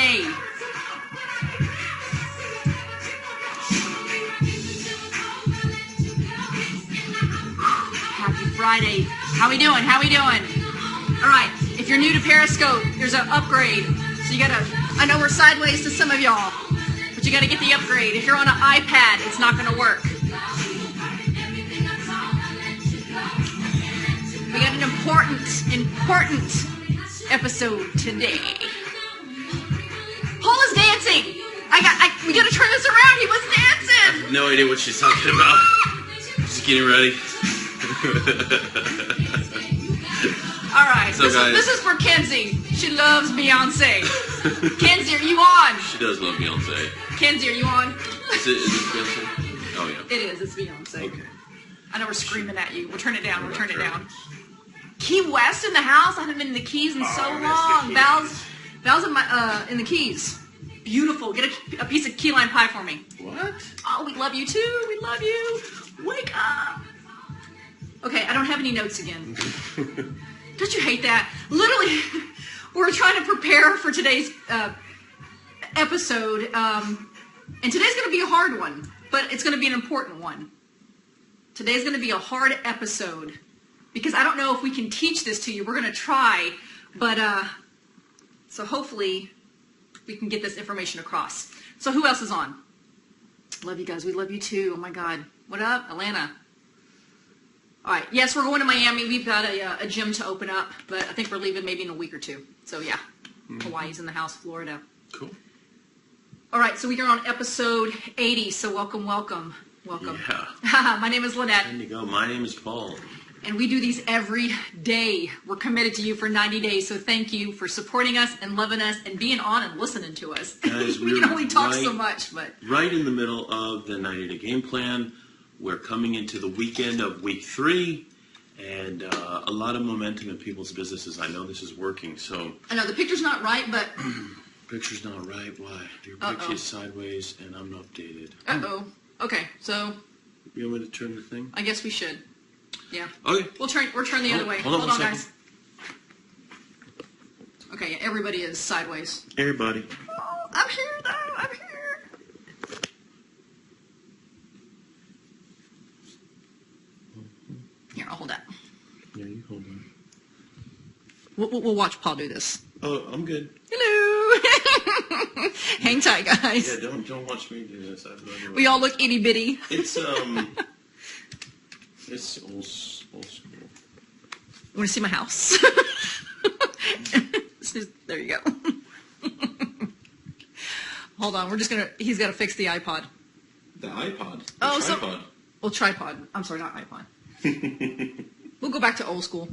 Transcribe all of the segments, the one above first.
Friday. Happy Friday. How we doing? How we doing? All right. If you're new to Periscope, there's an upgrade. So you gotta, I know we're sideways to some of y'all, but you gotta get the upgrade. If you're on an iPad, it's not gonna work. We got an important episode today. Paul is dancing. We gotta turn this around. He was dancing. I have no idea what she's talking about. Just getting ready. All right. So this is for Kenzie. She loves Beyonce. Kenzie, are you on? She does love Beyonce. Kenzie, are you on? Is it Beyonce? Oh, yeah. It is. It's Beyonce. Okay. I know we're screaming at you. We'll turn it down. We'll turn it down. Key West in the house. I haven't been in the Keys in so long. Val's in the Keys. Beautiful. Get a piece of key lime pie for me. What? Oh, we love you too. We love you. Wake up. Okay, I don't have any notes again. Don't you hate that? Literally, we're trying to prepare for today's episode, and today's going to be a hard one, but it's going to be an important one. Today's going to be a hard episode, because I don't know if we can teach this to you. We're going to try, but so hopefully we can get this information across. So who else is on? Love you guys. We love you too. Oh my God. What up, Atlanta? All right. Yes, we're going to Miami. We've got a gym to open up, but I think we're leaving maybe in a week or two. So yeah, Hawaii's in the house, Florida. Cool. All right. So we are on episode 80. So welcome. Yeah. My name is Lynette. There you go. My name is Paul. And we do these every day. We're committed to you for 90 days. So thank you for supporting us and loving us and being on and listening to us. Guys, we can only talk so much, but right in the middle of the 90-day game plan. We're coming into the weekend of week 3, and a lot of momentum in people's businesses. I know this is working, so... I know, the picture's not right, but... Picture's not right? Why? Your picture is sideways, and I'm not updated. Uh-oh. Okay, so... You want me to turn the thing? I guess we should. Yeah. Okay. We'll turn the other way. Hold on, guys. Okay, yeah, everybody is sideways. Everybody. Oh, I'm here, though. I'm here. Here, I'll hold that. Yeah, you hold on. We'll watch Paul do this. Oh, I'm good. Hello. Hang tight, guys. Yeah, don't watch me do this. We all look itty bitty. It's it's old school. You want to see my house? There you go. Hold on, he's got to fix the iPod. The iPod? Tripod. Well, tripod. I'm sorry, not iPod. We'll go back to old school.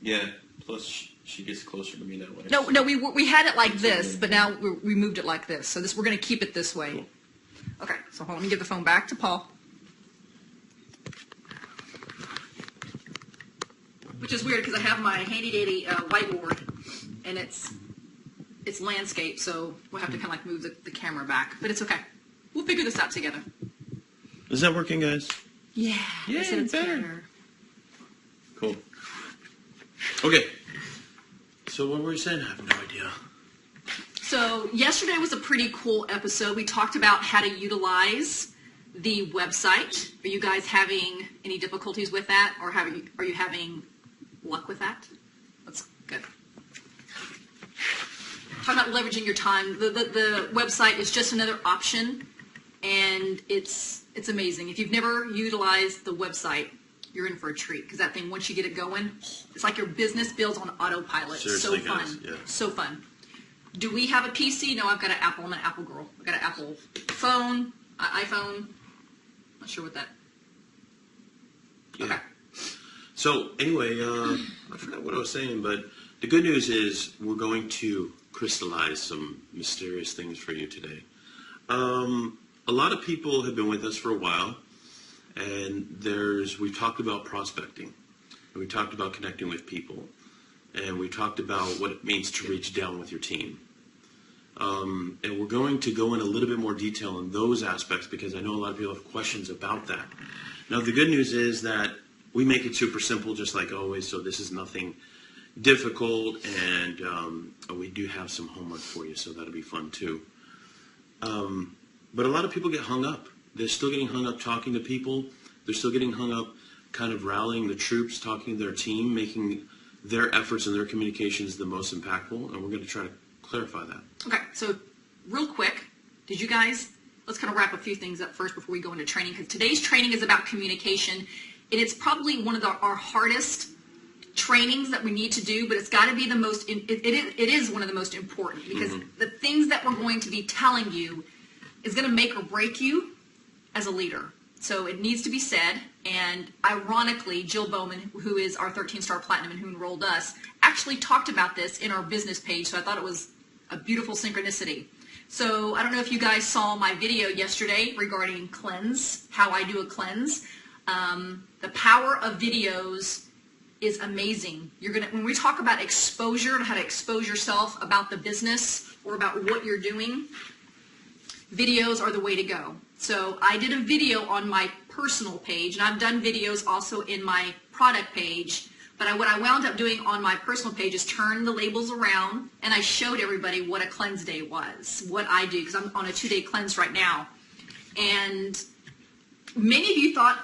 Yeah, plus she gets closer to me that way. No, we had it like this, but now we moved it like this. So we're going to keep it this way. Cool. Okay, so hold on, let me give the phone back to Paul. Which is weird because I have my handy-dandy whiteboard, and it's landscape, so we'll have to kind of like move the camera back. But it's okay. We'll figure this out together. Is that working, guys? Yeah. Yeah, I said it's better. Cool. Okay. So what were we saying? I have no idea. So yesterday was a pretty cool episode. We talked about how to utilize the website. Are you guys having any difficulties with that, or are you having luck with that? That's good. Talking about leveraging your time. The website is just another option, and it's amazing. If you've never utilized the website, you're in for a treat, because that thing, once you get it going, it's like your business builds on autopilot. Seriously, so fun. guys, yeah. So fun. Do we have a PC? No, I've got an Apple. I'm an Apple girl. I've got an Apple phone, iPhone. Not sure what that. Yeah. Okay. So anyway, I forgot what I was saying, but the good news is we're going to crystallize some mysterious things for you today. A lot of people have been with us for a while, and we've talked about prospecting, and we talked about connecting with people, and we talked about what it means to reach down with your team. And we're going to go in a little bit more detail on those aspects because I know a lot of people have questions about that. Now, the good news is that we make it super simple, just like always, so this is nothing difficult, and we do have some homework for you, so that'll be fun too. But a lot of people get hung up. They're still getting hung up talking to people. They're still getting hung up kind of rallying the troops, talking to their team, making their efforts and their communications the most impactful, and we're going to try to clarify that. Okay, so real quick, did you guys, let's kind of wrap a few things up first before we go into training, because today's training is about communication, and it's probably one of our hardest trainings that we need to do, but it's got to be the most, it is one of the most important, because the things that we're going to be telling you is going to make or break you as a leader. So it needs to be said, and ironically, Jill Bowman, who is our 13-star platinum and who enrolled us, actually talked about this in our business page, so I thought it was a beautiful synchronicity. So I don't know if you guys saw my video yesterday regarding cleanse, how I do a cleanse. The power of videos is amazing. When we talk about exposure and how to expose yourself about the business or about what you're doing, videos are the way to go. So I did a video on my personal page, and I've done videos also in my product page, but what I wound up doing on my personal page is turn the labels around, and I showed everybody what a cleanse day was, what I do, because I'm on a 2-day cleanse right now. And many of you thought,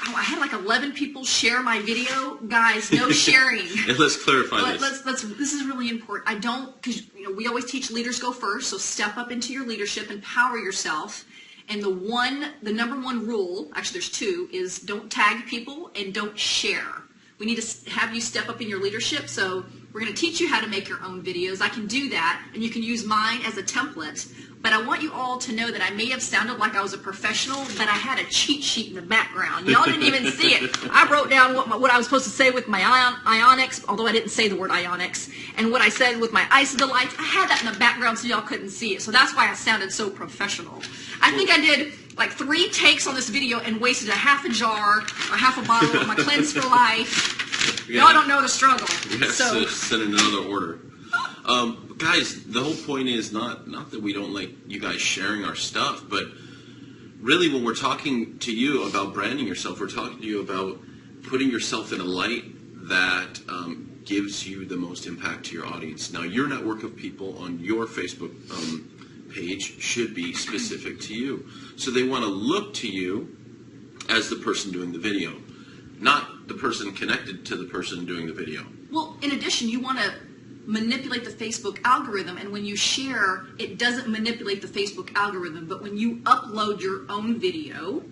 oh, I had like 11 people share my video. Guys, no sharing. And let's clarify this. This is really important. I don't, because we always teach leaders go first, so step up into your leadership, empower yourself. And the number one rule, actually there's two, is don't tag people and don't share. We need to have you step up in your leadership, so we're going to teach you how to make your own videos. I can do that, and you can use mine as a template. But I want you all to know that I may have sounded like I was a professional, but I had a cheat sheet in the background. Y'all didn't even see it. I wrote down what I was supposed to say with my Ionix, although I didn't say the word Ionix, and what I said with my Isodelites. I had that in the background so y'all couldn't see it. So that's why I sounded so professional. I think I did like 3 takes on this video and wasted a half a jar or half a bottle of my Cleanse for Life. Y'all don't know the struggle. Yes, so send in another order. Guys, the whole point is not that we don't like you guys sharing our stuff, but really when we're talking to you about branding yourself, we're talking to you about putting yourself in a light that gives you the most impact to your audience. Now, your network of people on your Facebook page should be specific to you. So they want to look to you as the person doing the video, not the person connected to the person doing the video. Well, in addition, you want to manipulate the Facebook algorithm, and when you share, it doesn't manipulate the Facebook algorithm, but when you upload your own video,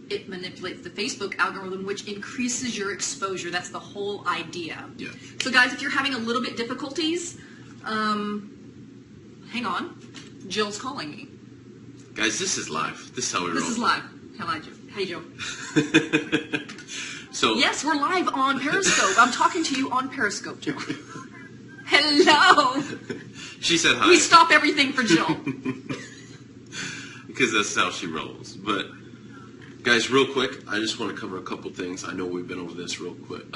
it manipulates the Facebook algorithm, which increases your exposure. That's the whole idea. Yeah. So guys, if you're having a little bit difficulties, hang on. Jill's calling me. Guys, this is live. This is how we roll. This is live. Hey, Jill. So yes, we're live on Periscope. I'm talking to you on Periscope, Jill. Hello. She said hi. We stop everything for Jill. Because that's how she rolls. But guys, real quick, I just want to cover a couple things. I know we've been over this real quick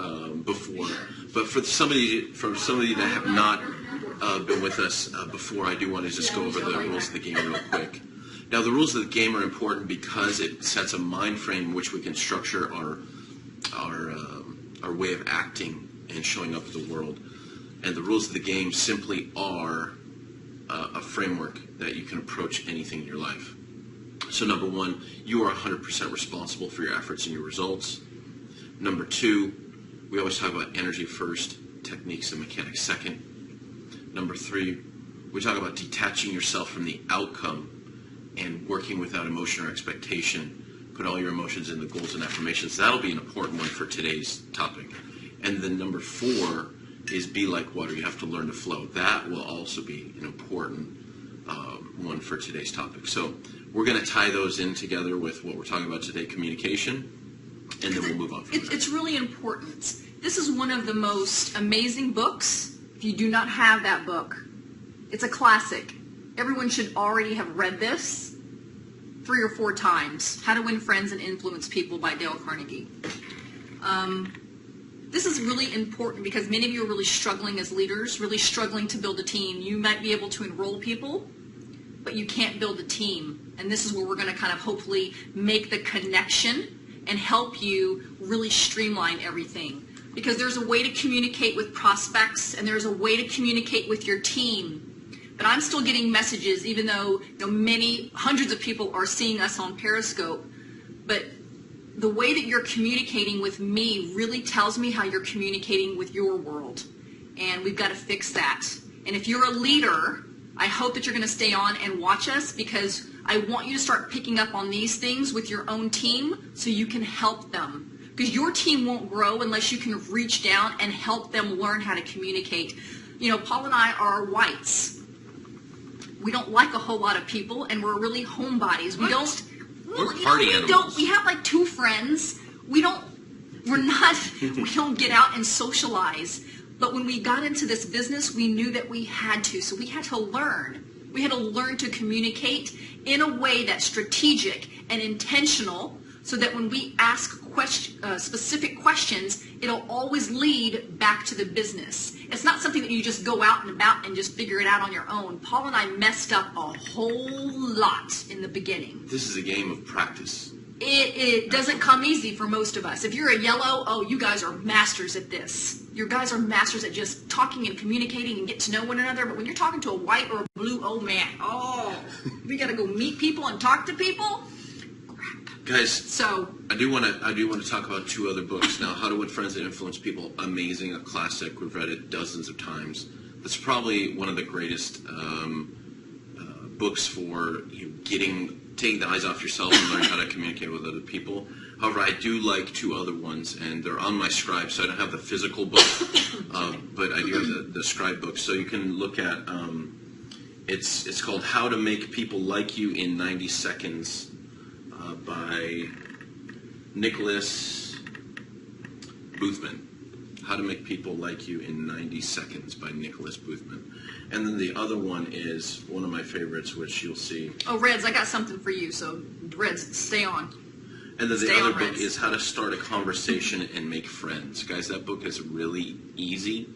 before, but for some of you that have not been with us before, I do want to just go over the rules of the game real quick. Now, the rules of the game are important because it sets a mind frame in which we can structure our way of acting and showing up to the world. And the rules of the game simply are a framework that you can approach anything in your life. So number 1, you are 100% responsible for your efforts and your results. Number 2, we always talk about energy first, techniques and mechanics second. Number 3, we talk about detaching yourself from the outcome and working without emotion or expectation. Put all your emotions into goals and affirmations. That'll be an important one for today's topic. And then number 4 is be like water. You have to learn to flow. That will also be an important one for today's topic. So we're going to tie those in together with what we're talking about today, communication, and then we'll move on from there. It's really important. This is one of the most amazing books. If you do not have that book, it's a classic. Everyone should already have read this 3 or 4 times. How to Win Friends and Influence People by Dale Carnegie. This is really important because many of you are really struggling as leaders, really struggling to build a team. You might be able to enroll people, but you can't build a team. And this is where we're going to kind of hopefully make the connection and help you really streamline everything. because there's a way to communicate with prospects and there's a way to communicate with your team. But I'm still getting messages, even though many hundreds of people are seeing us on Periscope. But the way that you're communicating with me really tells me how you're communicating with your world. And we've got to fix that. And if you're a leader, I hope that you're going to stay on and watch us, because I want you to start picking up on these things with your own team so you can help them. Because your team won't grow unless you can reach down and help them learn how to communicate. Paul and I are whites. We don't like a whole lot of people, and we're really homebodies. We don't. We're party animals. We have like 2 friends. We don't get out and socialize. But when we got into this business, we knew that we had to. So we had to learn. We had to learn to communicate in a way that's strategic and intentional, so that when we ask specific questions, it'll always lead back to the business. It's not something that you just go out and about and just figure it out on your own. Paul and I messed up a whole lot in the beginning. This is a game of practice. It doesn't come easy for most of us. If you're a yellow, you guys are masters at this. Your guys are masters at just talking and communicating and get to know one another. But when you're talking to a white or a blue, man, we got to go meet people and talk to people. Guys, so I do want to talk about 2 other books now. How to Win Friends and Influence People. Amazing, a classic. We've read it dozens of times. That's probably one of the greatest books for taking the eyes off yourself and learning how to communicate with other people. However, I do like 2 other ones, and they're on my Scribe, so I don't have the physical book, but I do have the Scribe book. So you can look at. It's called How to Make People Like You in 90 Seconds. By Nicholas Boothman. How to Make People Like You in 90 Seconds by Nicholas Boothman. And then the other one is one of my favorites, which you'll see. Oh, Reds, I got something for you, so Reds, stay on. And then the other book is How to Start a Conversation and Make Friends. Guys, that book is really easy.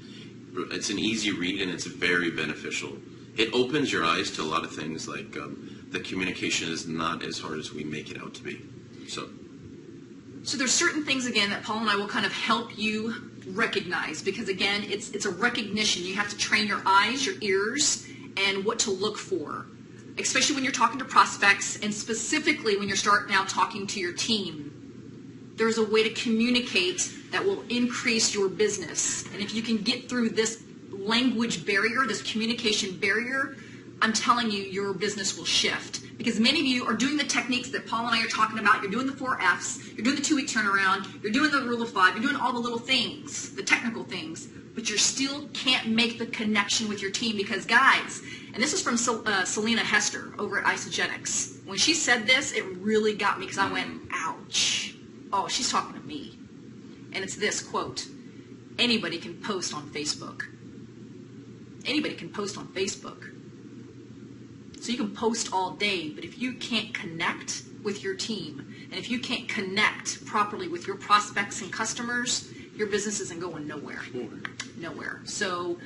It's an easy read, and it's very beneficial. It opens your eyes to a lot of things, like the communication is not as hard as we make it out to be. So there's certain things, again, that Paul and I will kind of help you recognize, because, again, it's a recognition. You have to train your eyes, your ears, and what to look for, especially when you're talking to prospects, and specifically when you're starting out talking to your team. There's a way to communicate that will increase your business. And if you can get through this language barrier, this communication barrier, I'm telling you, your business will shift. Because many of you are doing the techniques that Paul and I are talking about. You're doing the 4 Fs. You're doing the 2-week turnaround. You're doing the rule of 5. You're doing all the little things, the technical things. But you still can't make the connection with your team, because, guys, and this is from Selena Hester over at Isogenics. When she said this, it really got me, because I went, ouch. Oh, she's talking to me. And it's this quote: anybody can post on Facebook. Anybody can post on Facebook. So you can post all day, but if you can't connect with your team, and if you can't connect properly with your prospects and customers, your business isn't going nowhere. Nowhere. So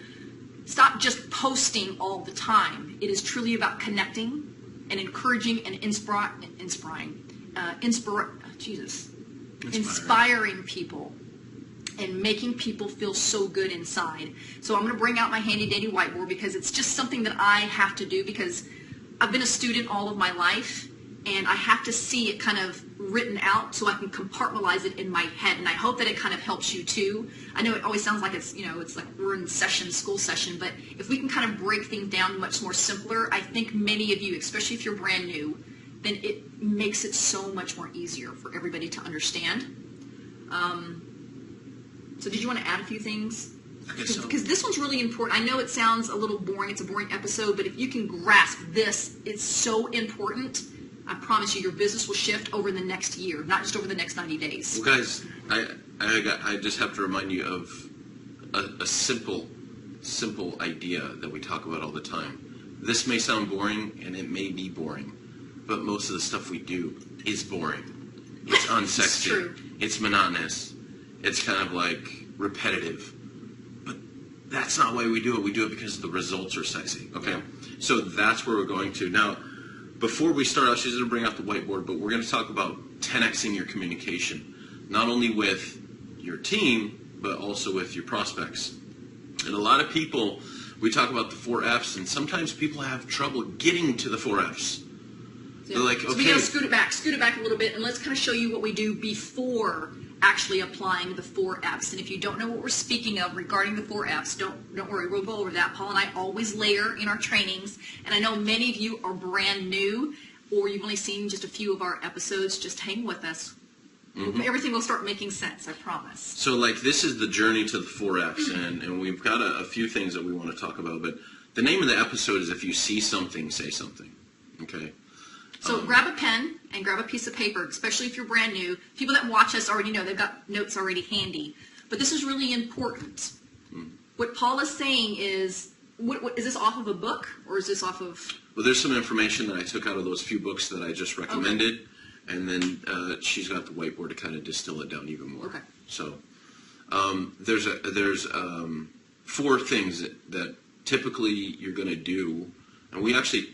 stop just posting all the time. It is truly about connecting and encouraging and inspiring people and making people feel so good inside. So I'm going to bring out my handy dandy whiteboard, because it's just something that I have to do, because I've been a student all of my life, and I have to see it kind of written out so I can compartmentalize it in my head. And I hope that it kind of helps you too. I know it always sounds like it's like we're in school session, but if we can kind of break things down much more simpler, I think many of you, especially if you're brand new, then it makes it so much more easier for everybody to understand. So did you want to add a few things? I guess so. Because this one's really important. I know it sounds a little boring. It's a boring episode, but if you can grasp this, it's so important. I promise you, your business will shift over the next year, not just over the next 90 days. Well, guys, I just have to remind you of a simple idea that we talk about all the time. This may sound boring, and it may be boring, but most of the stuff we do is boring. It's unsexy. It's true. It's monotonous. It's kind of like repetitive. But that's not why we do it. We do it because the results are sexy. Okay? Yeah. So that's where we're going to. Now, before we start out, she's going to bring out the whiteboard, but we're going to talk about 10xing your communication. Not only with your team, but also with your prospects. And a lot of people, we talk about the 4 F's, and sometimes people have trouble getting to the 4 F's. Yeah. They're like, So we okay. gotta scoot it back a little bit, and let's kind of show you what we do before actually applying the 4 F's. And if you don't know what we're speaking of regarding the 4 F's, don't worry, we'll go over that. Paul and I always layer in our trainings, and I know many of you are brand new, or you've only seen just a few of our episodes. Just hang with us. Everything will start making sense, I promise. So, like, this is the journey to the 4 F's, and we've got a few things that we want to talk about, but the name of the episode is If You See Something, Say Something. Okay? So grab a pen and grab a piece of paper, especially if you're brand new. People that watch us already know, they've got notes already handy. But this is really important. What Paul is saying is, what, is this off of a book, or is this off of... Well, there's some information that I took out of those few books that I just recommended, and then she's got the whiteboard to kind of distill it down even more. Okay. So there's 4 things that typically you're going to do, and we actually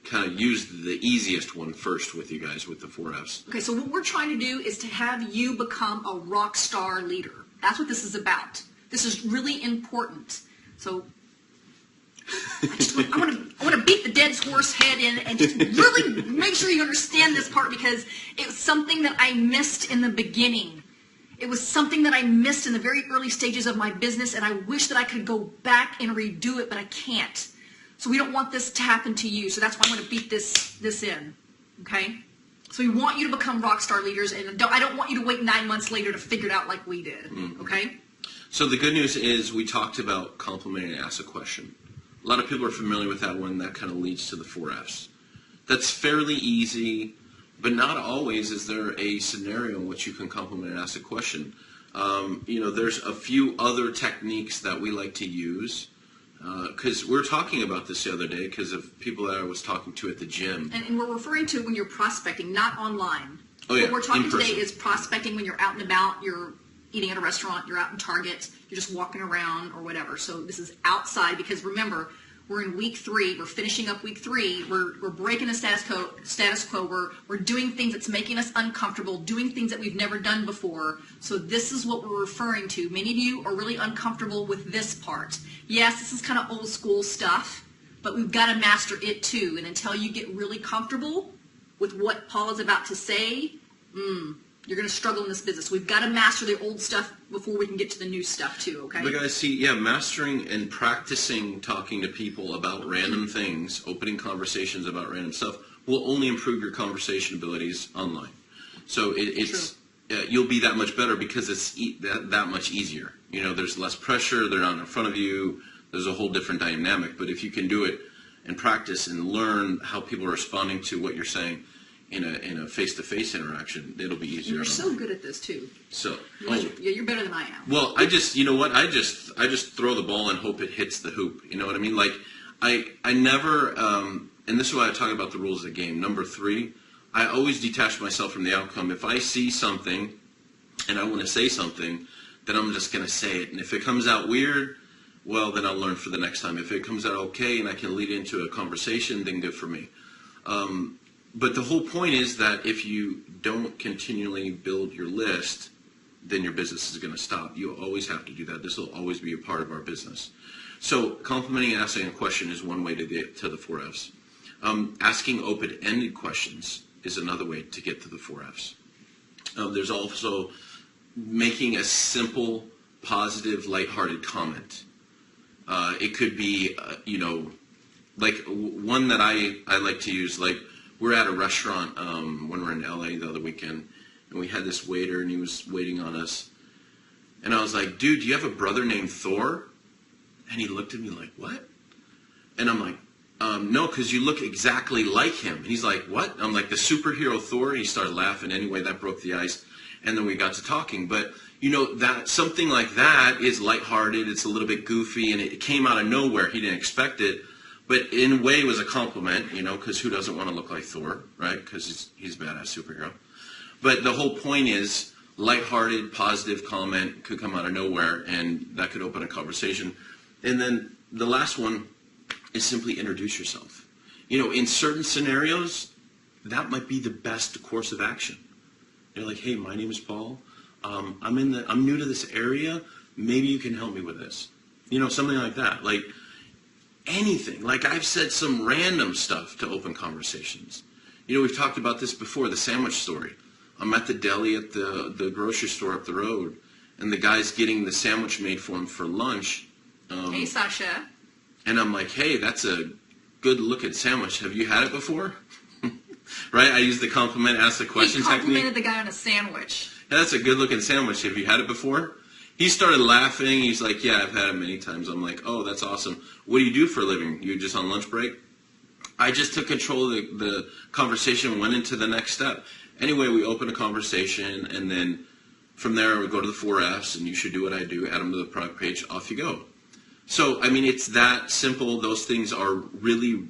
kind of used the easiest one first with you guys with the 4 F's. Okay, so what we're trying to do is to have you become a rock star leader. That's what this is about. This is really important. So I want to beat the dead horse head in and just really make sure you understand this part, because it was something that I missed in the beginning. It was something that I missed in the very early stages of my business, and I wish that I could go back and redo it, but I can't. So we don't want this to happen to you. So that's why I'm going to beat this in. Okay? So we want you to become rock star leaders, and I don't want you to wait 9 months later to figure it out like we did. Okay? So the good news is we talked about complimenting and ask a question. A lot of people are familiar with that one. That kind of leads to the 4 F's. That's fairly easy, but not always is there a scenario in which you can compliment and ask a question. There's a few other techniques that we like to use, because we were talking about this the other day because of people that I was talking to at the gym. And we're referring to when you're prospecting, not online. Oh, yeah, what we're talking in today person. is prospecting when you're out and about, you're eating at a restaurant, you're out in Target, you're just walking around or whatever. So this is outside, because remember, we're in week 3. We're finishing up week 3. We're breaking the status quo. We're doing things that's making us uncomfortable, doing things that we've never done before. So this is what we're referring to. Many of you are really uncomfortable with this part. Yes, this is kind of old school stuff, but we've got to master it too. And until you get really comfortable with what Paul is about to say, you're going to struggle in this business. We've got to master the old stuff before we can get to the new stuff too, okay? But guys, see, mastering and practicing talking to people about random things, opening conversations about random stuff, will only improve your conversation abilities online. So you'll be that much better because it's that much easier. There's less pressure. They're not in front of you. There's a whole different dynamic. But if you can do it and practice and learn how people are responding to what you're saying in a face-to-face interaction, it'll be easier. You're so good at this too. So, you're better than I am. Well, I just throw the ball and hope it hits the hoop. You know what I mean? Like, I never, and this is why I talk about the rules of the game. Number 3, I always detach myself from the outcome. If I see something and I want to say something, then I'm just going to say it. And if it comes out weird, well, then I'll learn for the next time. If it comes out okay and I can lead into a conversation, then good for me. But the whole point is that if you don't continually build your list, then your business is going to stop. You always have to do that. This will always be a part of our business. So complimenting and asking a question is one way to get to the 4 F's. Asking open-ended questions is another way to get to the 4 F's. There's also making a simple, positive, lighthearted comment. It could be, like one that I like to use, like, we're at a restaurant when we're in LA the other weekend, and we had this waiter, and he was waiting on us. And I was like, dude, do you have a brother named Thor? And he looked at me like, what? And I'm like, no, because you look exactly like him. And he's like, what? I'm like, the superhero Thor? And he started laughing. Anyway, that broke the ice. And then we got to talking. But, that something like that is lighthearted. It's a little bit goofy, and it came out of nowhere. He didn't expect it. But in a way, it was a compliment, because who doesn't want to look like Thor, right? Because he's a badass superhero. But the whole point is, lighthearted, positive comment could come out of nowhere, and that could open a conversation. And then the last one is simply introduce yourself. In certain scenarios, that might be the best course of action. You're like, hey, my name is Paul. I'm new to this area, maybe you can help me with this. Something like that. Like anything. Like I've said some random stuff to open conversations. We've talked about this before, the sandwich story. I'm at the deli at the grocery store up the road, and the guy's getting the sandwich made for him for lunch. Hey, Sasha. And I'm like, hey, that's a good-looking sandwich. Have you had it before? Right? I use the compliment, ask the question He complimented technique. the guy on a sandwich. Yeah, that's a good-looking sandwich. Have you had it before? He started laughing. He's like, yeah, I've had it many times. I'm like, oh, that's awesome. What do you do for a living? You just on lunch break? I just took control of the conversation and went into the next step. Anyway, we opened a conversation, and then from there we go to the 4 Fs, and you should do what I do, add them to the product page, off you go. So, I mean, it's that simple. Those things are really...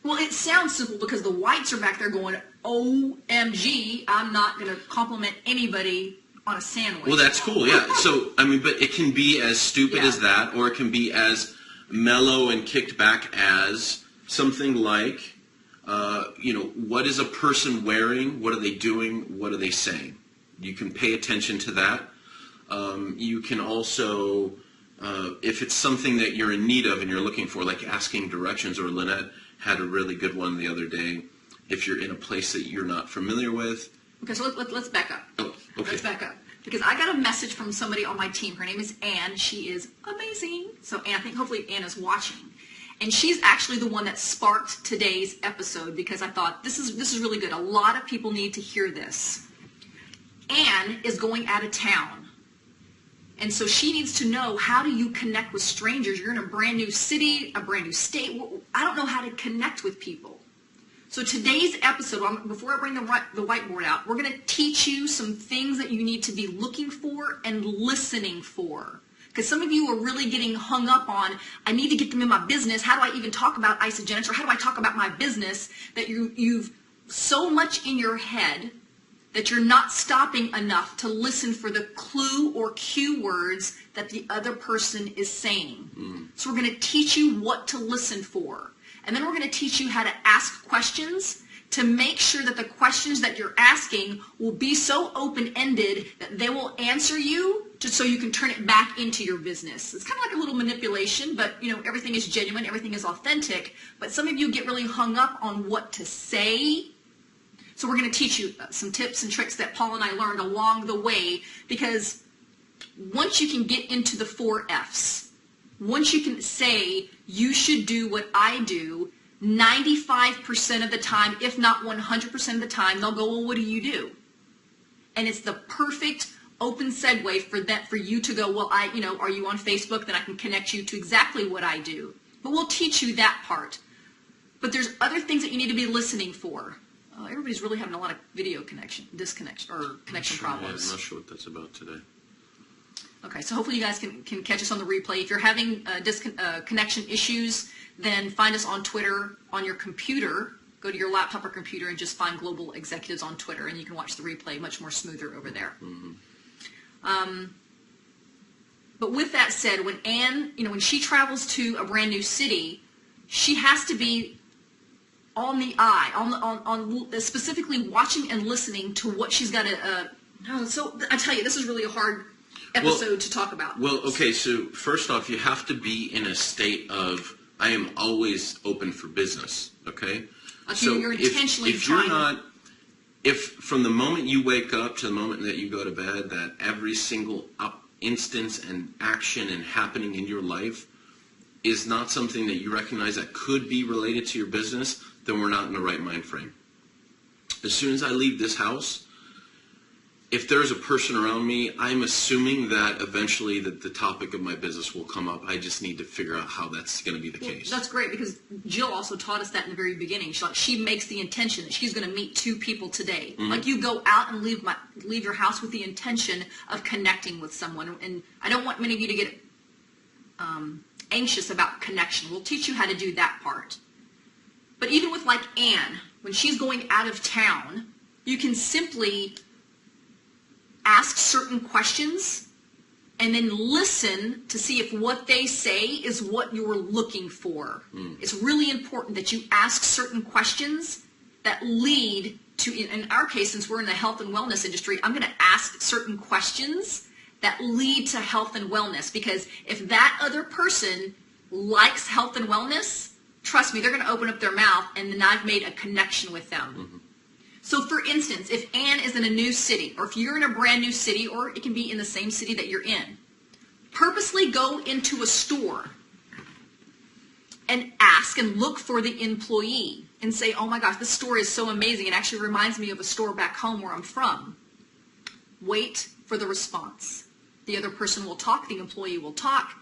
Well, it sounds simple because the whites are back there going, OMG, I'm not going to compliment anybody on a sandwich. Well, that's cool, yeah. So, I mean, but it can be as stupid as that, or it can be as mellow and kicked back as something like, what is a person wearing? What are they doing? What are they saying? You can pay attention to that. You can also, if it's something that you're in need of and you're looking for, like asking directions, or Lynette had a really good one the other day. If you're in a place that you're not familiar with. Okay, so let's back up. Oh, okay. Let's back up. Because I got a message from somebody on my team. Her name is Ann. She is amazing. So Ann, I think hopefully Ann is watching. And she's actually the one that sparked today's episode because I thought this is really good. A lot of people need to hear this. Ann is going out of town. And so she needs to know, how do you connect with strangers? You're in a brand new city, a brand new state. I don't know how to connect with people. So today's episode, before I bring the whiteboard out, we're going to teach you some things that you need to be looking for and listening for. Because some of you are really getting hung up on, I need to get them in my business. How do I even talk about Isagenix? Or how do I talk about my business? That you've so much in your head that you're not stopping enough to listen for the clue or cue words that the other person is saying. So we're going to teach you what to listen for. And then we're going to teach you how to ask questions to make sure that the questions that you're asking will be so open-ended that they will answer you just so you can turn it back into your business. It's kind of like a little manipulation, but everything is genuine, everything is authentic. But some of you get really hung up on what to say. So we're going to teach you some tips and tricks that Paul and I learned along the way, because once you can get into the 4 Fs, once you can say, you should do what I do, 95% of the time, if not 100% of the time, they'll go, well, what do you do? And it's the perfect open segue for you to go, well, are you on Facebook? Then I can connect you to exactly what I do. But we'll teach you that part. But there's other things that you need to be listening for. Everybody's really having a lot of video connection problems. I'm not sure what that's about today. Okay, so hopefully you guys can catch us on the replay. If you're having connection issues, then find us on Twitter on your computer. Go to your laptop or computer and just find Global Executives on Twitter, and you can watch the replay much more smoother over there. But with that said, when Ann, when she travels to a brand new city, she has to be on the eye, on specifically watching and listening to what she's got to. So I tell you, this is really a hard episode to talk about. Well, okay, so first off, you have to be in a state of, I am always open for business, okay? So you're intentionally if you're not, if from the moment you wake up to the moment that you go to bed, that every single instance and action and happening in your life is not something that you recognize that could be related to your business, then we're not in the right mind frame. As soon as I leave this house, if there's a person around me, I'm assuming that eventually the topic of my business will come up. I just need to figure out how that's going to be the case. That's great, because Jill also taught us that in the very beginning. She makes the intention that she's going to meet 2 people today. Like, you go out and leave your house with the intention of connecting with someone. And I don't want many of you to get anxious about connection. We'll teach you how to do that part. But even with like Ann, when she's going out of town, you can simply ask certain questions and then listen to see if what they say is what you're looking for. It's really important that you ask certain questions that lead to, in our case, since we're in the health and wellness industry, I'm going to ask certain questions that lead to health and wellness. Because if that other person likes health and wellness, trust me, they're going to open up their mouth, and then I've made a connection with them. Mm-hmm. So for instance, if Ann is in a new city, or if you're in a brand new city, or it can be in the same city that you're in, purposely go into a store and ask and look for the employee and say, oh my gosh, this store is so amazing. It actually reminds me of a store back home where I'm from. Wait for the response. The other person will talk, the employee will talk,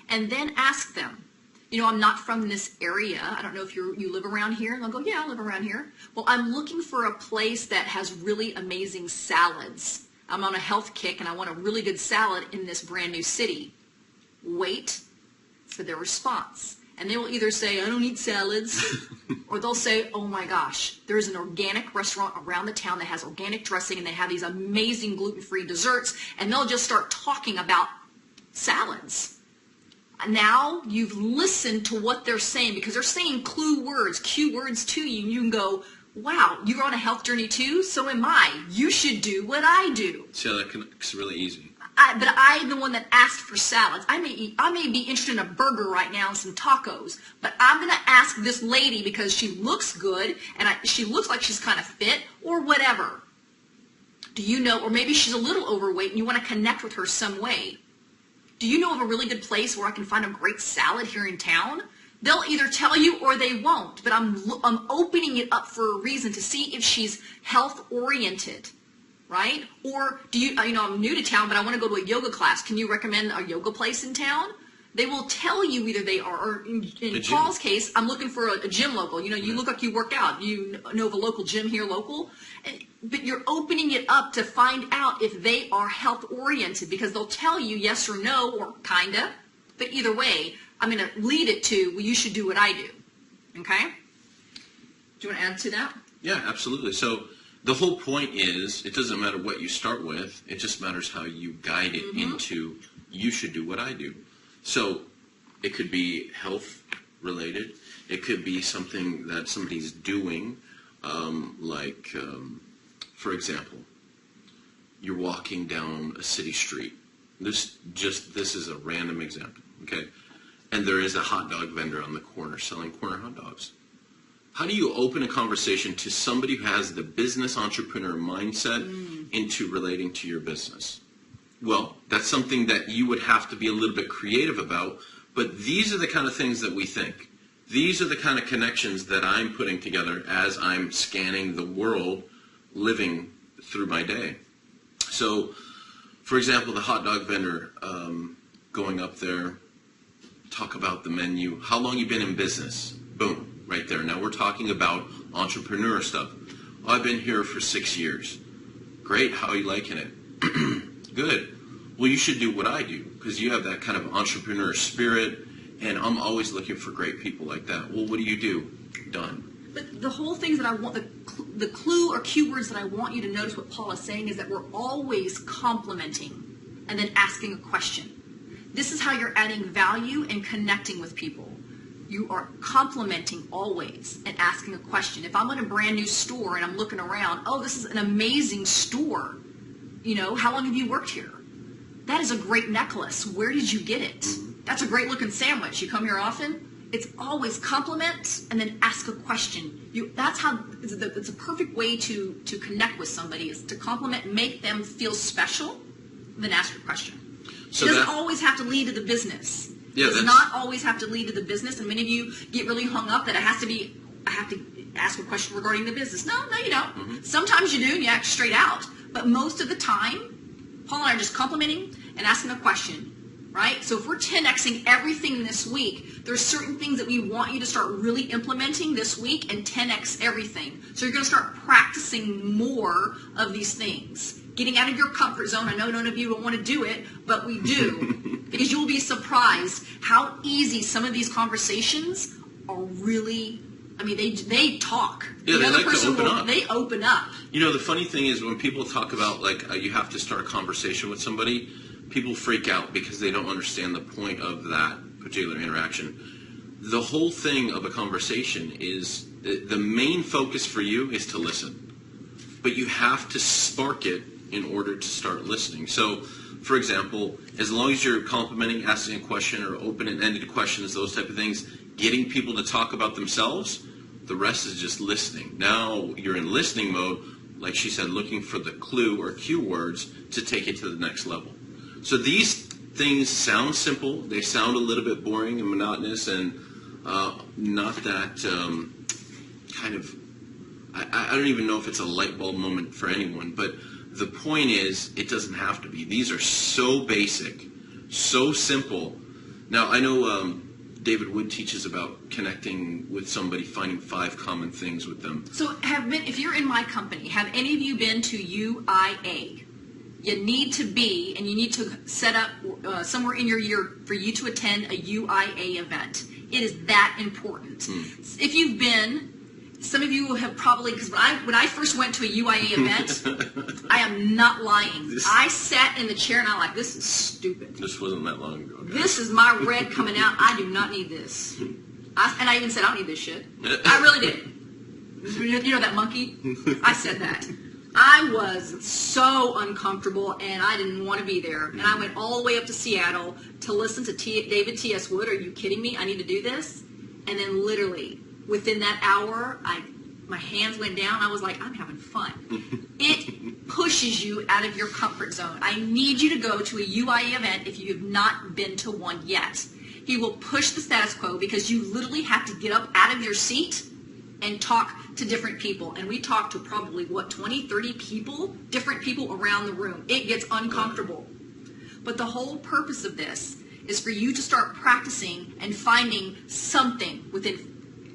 and then ask them, you know, I'm not from this area. I don't know if you live around here. And they'll go, yeah, I live around here. Well, I'm looking for a place that has really amazing salads. I'm on a health kick and I want a really good salad in this brand new city. Wait for their response. And they will either say, I don't eat salads, or they'll say, oh my gosh, there's an organic restaurant around the town that has organic dressing and they have these amazing gluten-free desserts, and they'll just start talking about salads. Now you've listened to what they're saying, because they're saying cue words to you, and you can go, wow, you're on a health journey too? So am I. You should do what I do. See, it's really easy. But I'm the one that asked for salads. I may be interested in a burger right now and some tacos, but I'm going to ask this lady because she looks good and she looks like she's kind of fit or whatever. Do you know, or maybe she's a little overweight and you want to connect with her some way. Do you know of a really good place where I can find a great salad here in town? They'll either tell you or they won't, but I'm opening it up for a reason to see if she's health oriented. Right? Or do you know, I'm new to town, but I want to go to a yoga class. Can you recommend a yoga place in town? They will tell you either they are, or in Paul's case, I'm looking for a gym local. You know, you look like you work out. You know of a local gym here local. But you're opening it up to find out if they are health oriented, because they'll tell you yes or no, or kinda. But either way, I'm going to lead it to, well, you should do what I do. Okay? Do you want to add to that? Yeah, absolutely. So the whole point is, it doesn't matter what you start with, it just matters how you guide it into, you should do what I do. So it could be health related, it could be something that somebody's doing, for example, you're walking down a city street. This is a random example, okay? And there is a hot dog vendor on the corner selling corner hot dogs. How do you open a conversation to somebody who has the business entrepreneur mindset into relating to your business? Well, that's something that you would have to be a little bit creative about, but these are the kind of things that we think. These are the kind of connections that I'm putting together as I'm scanning the world, living through my day. So, for example, the hot dog vendor, going up there, talk about the menu, how long you been in business, boom. Right there. Now we're talking about entrepreneur stuff. Oh, I've been here for 6 years. Great. How are you liking it? Good. Well, you should do what I do, because you have that kind of entrepreneur spirit, and I'm always looking for great people like that. Well, what do you do? Done. But the whole things that I want, the clue or keywords that I want you to notice what Paul is saying is that we're always complimenting and then asking a question. This is how you're adding value and connecting with people. You are complimenting always and asking a question. If I'm in a brand new store and I'm looking around, oh, this is an amazing store. You know, how long have you worked here? That is a great necklace. Where did you get it? That's a great looking sandwich. You come here often? It's always compliment and then ask a question. That's how, it's a perfect way to connect with somebody, is to compliment, make them feel special, and then ask a question. So it doesn't always have to lead to the business. Yeah, does not always have to lead to the business, and many of you get really hung up that I have to ask a question regarding the business. No, you don't. Sometimes you do, and you act straight out. But most of the time, Paul and I are just complimenting and asking a question, right? So if we're 10xing everything this week, there's certain things that we want you to start really implementing this week and 10x everything. So you're going to start practicing more of these things. Getting out of your comfort zone. I know none of you don't want to do it, but we do. Because you'll be surprised how easy some of these conversations are really, I mean, they talk. Yeah, they like to open up. They open up. You know, the funny thing is when people talk about, you have to start a conversation with somebody, people freak out because they don't understand the point of that particular interaction. The whole thing of a conversation is, the main focus for you is to listen. But you have to spark it in order to start listening. So, for example, as long as you're complimenting, asking a question, or open-ended questions, those type of things, getting people to talk about themselves, the rest is just listening. Now you're in listening mode, like she said, looking for the clue or cue words to take it to the next level. So these things sound simple. They sound a little bit boring and monotonous and not that kind of, I don't even know if it's a light bulb moment for anyone, but the point is it doesn't have to be. These are so basic, so simple. Now, I know David Wood teaches about connecting with somebody, finding 5 common things with them. So if you're in my company, have any of you been to UIA? You need to be, and you need to set up somewhere in your year for you to attend a UIA event. It is that important. If you've been, some of you have probably, because when I first went to a UIA event, I am not lying. I sat in the chair and I'm like, this is stupid. This wasn't that long ago. Guys. This is my red coming out. I do not need this. And I even said, I don't need this shit. I really did. You know that monkey? I said that. I was so uncomfortable and I didn't want to be there. And I went all the way up to Seattle to listen to David T.S. Wood. Are you kidding me? I need to do this? And then literally, within that hour, my hands went down. I was like, I'm having fun. It pushes you out of your comfort zone. I need you to go to a UIA event if you have not been to one yet. He will push the status quo because you literally have to get up out of your seat and talk to different people. And we talk to probably, 20, 30 people, different people around the room. It gets uncomfortable. But the whole purpose of this is for you to start practicing and finding something within.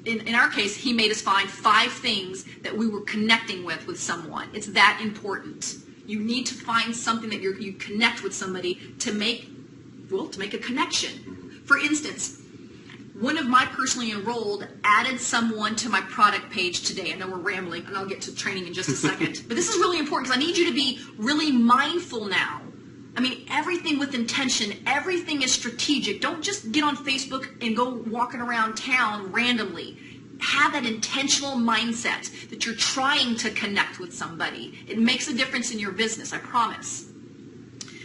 In our case, he made us find 5 things that we were connecting with someone. It's that important. You need to find something that you connect with somebody to make a connection. For instance, one of my personally enrolled added someone to my product page today. I know we're rambling, and I'll get to training in just a second. But this is really important because I need you to be really mindful now. I mean, everything with intention, everything is strategic. Don't just get on Facebook and go walking around town randomly. Have that intentional mindset that you're trying to connect with somebody. It makes a difference in your business, I promise.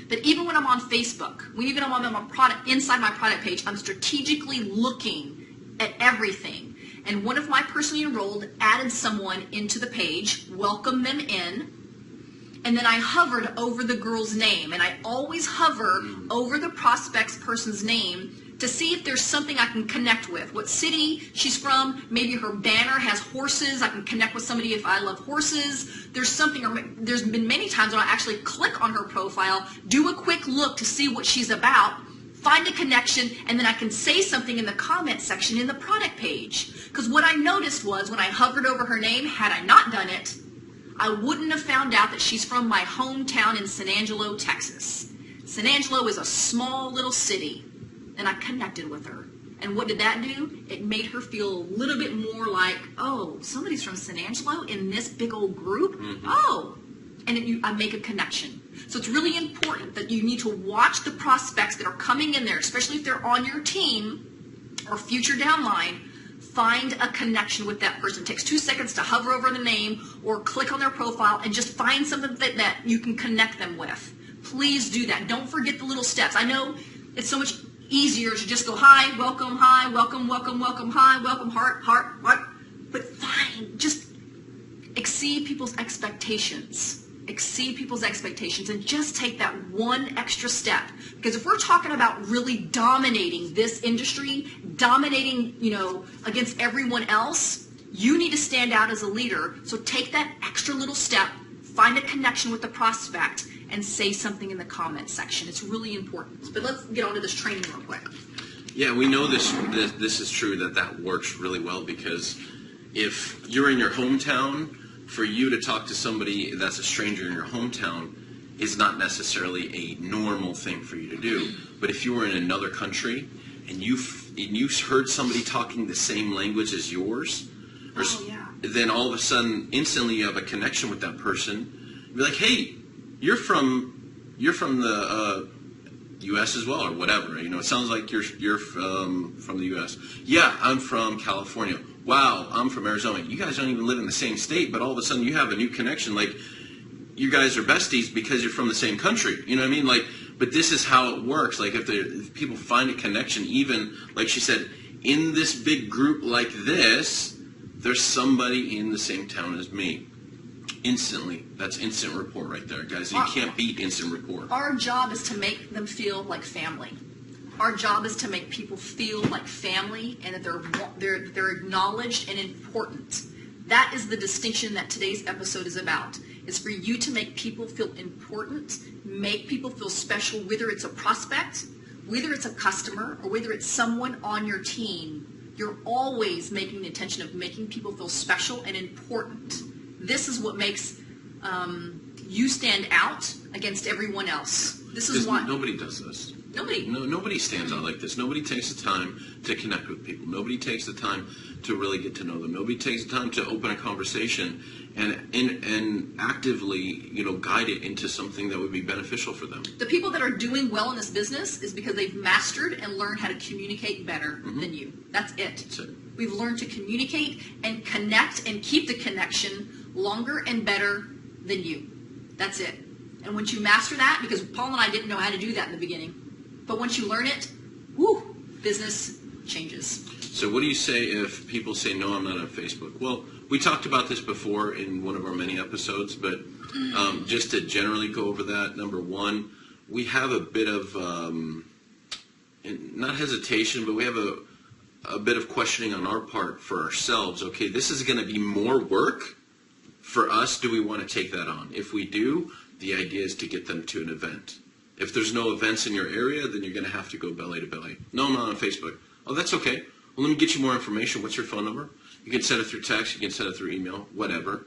But even when I'm on Facebook, even when I'm on inside my product page, I'm strategically looking at everything. And one of my personally enrolled added someone into the page, welcomed them in, and then I hovered over the girl's name. And I always hover over the prospect's person's name to see if there's something I can connect with. What city she's from, maybe her banner has horses. I can connect with somebody if I love horses. There's something, or there's been many times when I actually click on her profile, do a quick look to see what she's about, find a connection, and then I can say something in the comment section in the product page. Because what I noticed was when I hovered over her name, had I not done it, I wouldn't have found out that she's from my hometown in San Angelo, Texas. San Angelo is a small little city, and I connected with her. And what did that do? It made her feel a little bit more like, oh, somebody's from San Angelo in this big old group? Oh, and I make a connection. So it's really important that you need to watch the prospects that are coming in there, especially if they're on your team or future downline. Find a connection with that person. It takes 2 seconds to hover over the name or click on their profile and just find something that you can connect them with. Please do that. Don't forget the little steps. I know it's so much easier to just go, hi, welcome, welcome, hi, welcome, heart, what? But fine, just exceed people's expectations. Exceed people's expectations and just take that one extra step. Because if we're talking about really dominating this industry, dominating, against everyone else, you need to stand out as a leader. So take that extra little step, find a connection with the prospect, and say something in the comment section. It's really important. But let's get on to this training real quick. Yeah, we know this is true, that works really well, because if you're in your hometown, for you to talk to somebody that's a stranger in your hometown is not necessarily a normal thing for you to do. But if you were in another country and you heard somebody talking the same language as yours, then all of a sudden, instantly you have a connection with that person. You'd be like, hey, you're from the U.S. as well, or whatever. It sounds like you're from the U.S. Yeah, I'm from California. Wow, I'm from Arizona. You guys don't even live in the same state, but all of a sudden you have a new connection. Like, you guys are besties because you're from the same country. You know what I mean? Like, but this is how it works. Like, if people find a connection, even like she said, in this big group like this, there's somebody in the same town as me. Instantly, that's instant rapport right there, guys. You can't beat instant rapport. Our job is to make them feel like family. Our job is to make people feel like family and that they're acknowledged and important. That is the distinction that today's episode is about. It's for you to make people feel important, make people feel special, whether it's a prospect, whether it's a customer, or whether it's someone on your team. You're always making the intention of making people feel special and important. This is what makes you stand out against everyone else. This is why nobody does this. Nobody stands out like this. Nobody takes the time to connect with people. Nobody takes the time to really get to know them. Nobody takes the time to open a conversation and actively, guide it into something that would be beneficial for them. The people that are doing well in this business is because they've mastered and learned how to communicate better than you. That's it. That's it. We've learned to communicate and connect and keep the connection longer and better than you. That's it. And once you master that, because Paul and I didn't know how to do that in the beginning, but once you learn it, woo, business changes. So what do you say if people say, no, I'm not on Facebook? Well, we talked about this before in one of our many episodes, but just to generally go over that, number one, we have a bit of, not hesitation, but we have a bit of questioning on our part for ourselves. Okay, this is going to be more work for us. Do we want to take that on? If we do, the idea is to get them to an event. If there's no events in your area, then you're going to have to go belly to belly. No, I'm not on Facebook. Oh, that's okay. Well, let me get you more information. What's your phone number? You can send it through text. You can send it through email, whatever.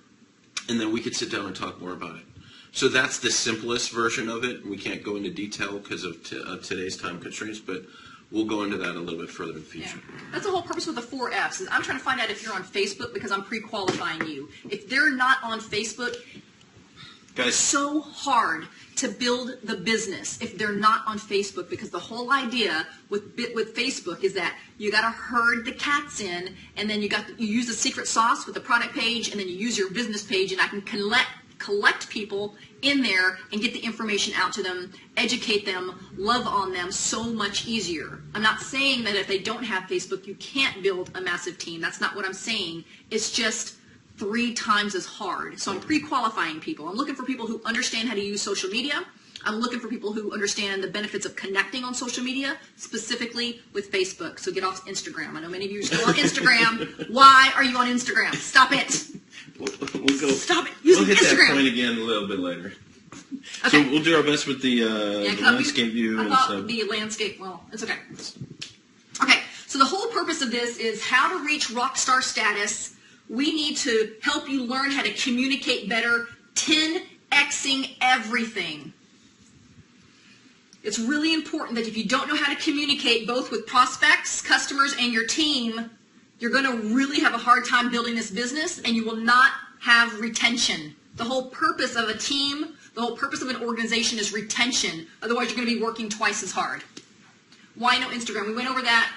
And then we could sit down and talk more about it. So that's the simplest version of it. We can't go into detail because of today's time constraints, but we'll go into that a little bit further in the future. Yeah. That's the whole purpose with the 4 Fs. Is I'm trying to find out if you're on Facebook because I'm pre-qualifying you. If they're not on Facebook, Guys, it's so hard to build the business if they're not on Facebook, because the whole idea with Facebook is that you got to herd the cats in, and then you use the secret sauce with the product page, and then you use your business page, and I can collect people in there and get the information out to them, educate them, love on them so much easier. I'm not saying that if they don't have Facebook, you can't build a massive team. That's not what I'm saying. It's just 3 times as hard. So I'm pre-qualifying people. I'm looking for people who understand how to use social media. I'm looking for people who understand the benefits of connecting on social media, specifically with Facebook. So get off Instagram. I know many of you are still on Instagram. Why are you on Instagram? Stop it. We'll go. Stop it. Use We'll hit Instagram. that point again a little bit later. Okay. So we'll do our best with the landscape view I and thought stuff. the landscape, well, it's okay. Okay, so the whole purpose of this is how to reach rock star status. We need to help you learn how to communicate better, 10xing everything. It's really important that if you don't know how to communicate both with prospects, customers, and your team, you're going to really have a hard time building this business, and you will not have retention. The whole purpose of a team, the whole purpose of an organization is retention. Otherwise, you're going to be working twice as hard. Why no Instagram? We went over that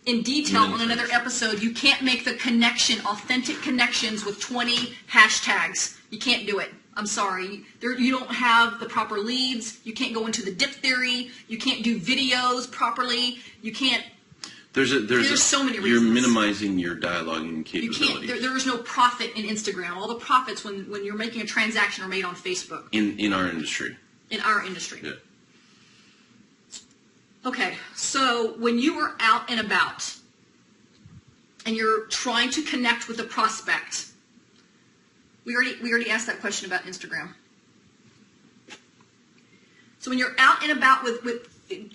in detail on another episode. You can't make the connection, authentic connections with 20 hashtags. You can't do it. I'm sorry. You don't have the proper leads. You can't go into the dip theory. You can't do videos properly. You can't. There's so many reasons. You're minimizing your dialoguing You capabilities. can't. There is no profit in Instagram. All the profits when you're making a transaction are made on Facebook. In our industry. In our industry. Yeah. Okay, so when you are out and about and you're trying to connect with a prospect, we already asked that question about Instagram. So when you're out and about with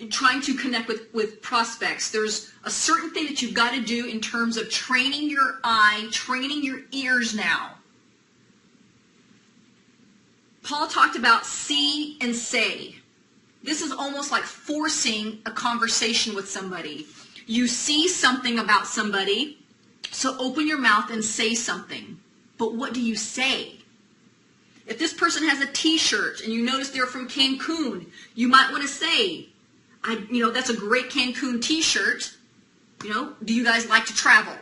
trying to connect with prospects, there's a certain thing that you've got to do in terms of training your eye, training your ears now. Paul talked about see and say. This is almost like forcing a conversation with somebody. You see something about somebody, so open your mouth and say something. But what do you say? If this person has a t-shirt and you notice they're from Cancun, you might want to say, that's a great Cancun t-shirt. Do you guys like to travel?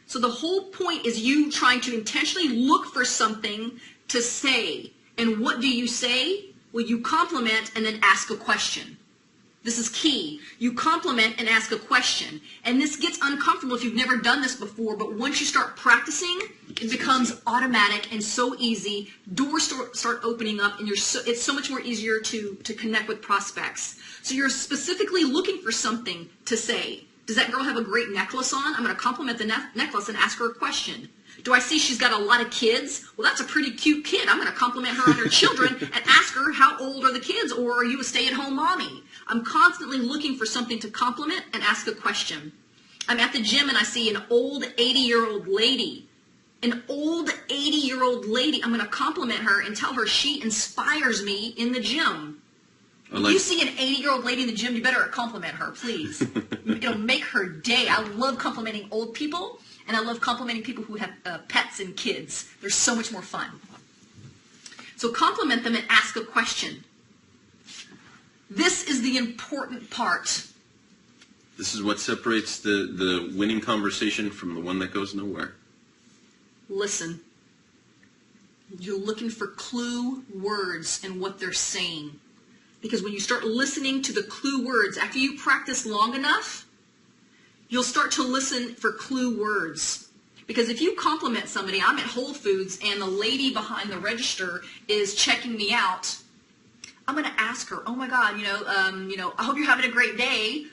So the whole point is you trying to intentionally look for something to say. And what do you say? Well, you compliment and then ask a question. This is key. You compliment and ask a question. And this gets uncomfortable if you've never done this before, but once you start practicing, it becomes automatic and so easy. Doors start opening up, and it's so much more easier to connect with prospects. So you're specifically looking for something to say. Does that girl have a great necklace on? I'm going to compliment the necklace and ask her a question. Do I see she's got a lot of kids? Well, that's a pretty cute kid. I'm going to compliment her on her children and ask her, how old are the kids? Or are you a stay-at-home mommy? I'm constantly looking for something to compliment and ask a question. I'm at the gym and I see an old 80-year-old lady. An old 80-year-old lady. I'm going to compliment her and tell her she inspires me in the gym. If you see an 80-year-old lady in the gym, you better compliment her, please. It'll make her day. I love complimenting old people, and I love complimenting people who have pets and kids. They're so much more fun. So compliment them and ask a question. This is the important part. This is what separates the winning conversation from the one that goes nowhere. Listen. You're looking for clue words in what they're saying. Because when you start listening to the clue words, after you practice long enough, you'll start to listen for clue words. Because if you compliment somebody, I'm at Whole Foods and the lady behind the register is checking me out, I'm going to ask her, oh my God, I hope you're having a great day.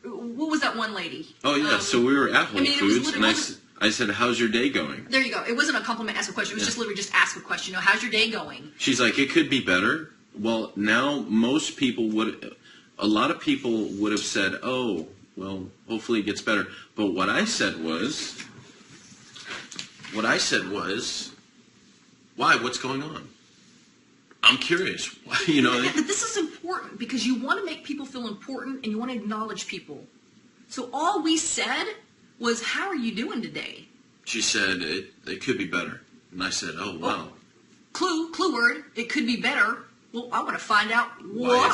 What was that one lady? Oh yeah, so we were at Whole Foods, and I said, how's your day going? There you go. It wasn't a compliment, ask a question. It was just literally just ask a question. How's your day going? She's like, it could be better. Well, now a lot of people would have said, oh, well, hopefully it gets better. But what I said was, why? What's going on? I'm curious. This is important because you want to make people feel important and you want to acknowledge people. So all we said was, how are you doing today? She said, it could be better. And I said, oh, wow. Clue word, it could be better. Well, I want to find out why it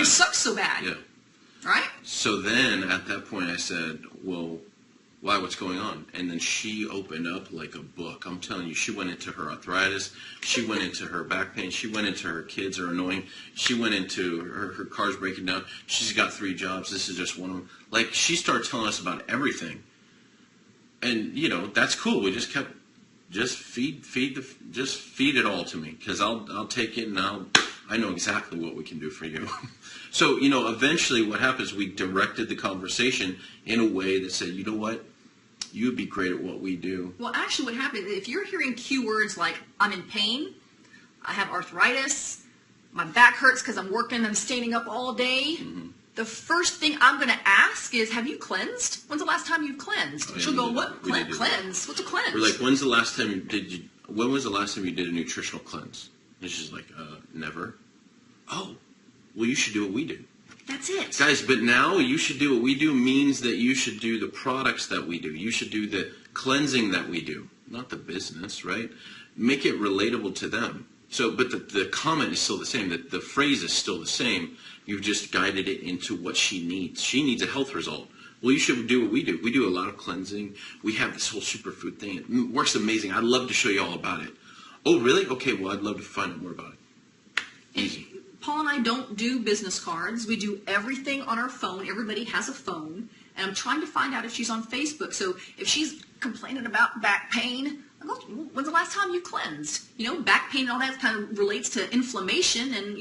sucks so bad. Yeah. Right? So then, at that point, I said, well, why? What's going on? And then she opened up like a book. I'm telling you, she went into her arthritis. She went into her back pain. She went into her kids are annoying. She went into her car's breaking down. She's got 3 jobs. This is just one of them. Like, she started telling us about everything. And, that's cool. We just kept... Just feed it all to me, because I'll take it and I know exactly what we can do for you. So eventually what happens? We directed the conversation in a way that said, you know what, you would be great at what we do. Well, actually, what happens if you're hearing keywords like I'm in pain, I have arthritis, my back hurts because I'm working and standing up all day. Mm-hmm. The first thing I'm going to ask is, have you cleansed? When's the last time you've cleansed? She'll go, what? Cleanse? What's a cleanse? We're like, when was the last time you did a nutritional cleanse? And she's like, never. Oh, well, you should do what we do. That's it. Guys, but now you should do what we do means that you should do the products that we do. You should do the cleansing that we do, not the business, right? Make it relatable to them. So, but the comment is still the same. The phrase is still the same. You've just guided it into what she needs. She needs a health result. Well, you should do what we do. We do a lot of cleansing. We have this whole superfood thing. It works amazing. I'd love to show you all about it. Oh, really? Okay, well, I'd love to find out more about it. Easy. Paul and I don't do business cards. We do everything on our phone. Everybody has a phone. And I'm trying to find out if she's on Facebook. So if she's complaining about back pain, I go, when's the last time you cleansed? Back pain and all that kind of relates to inflammation, and,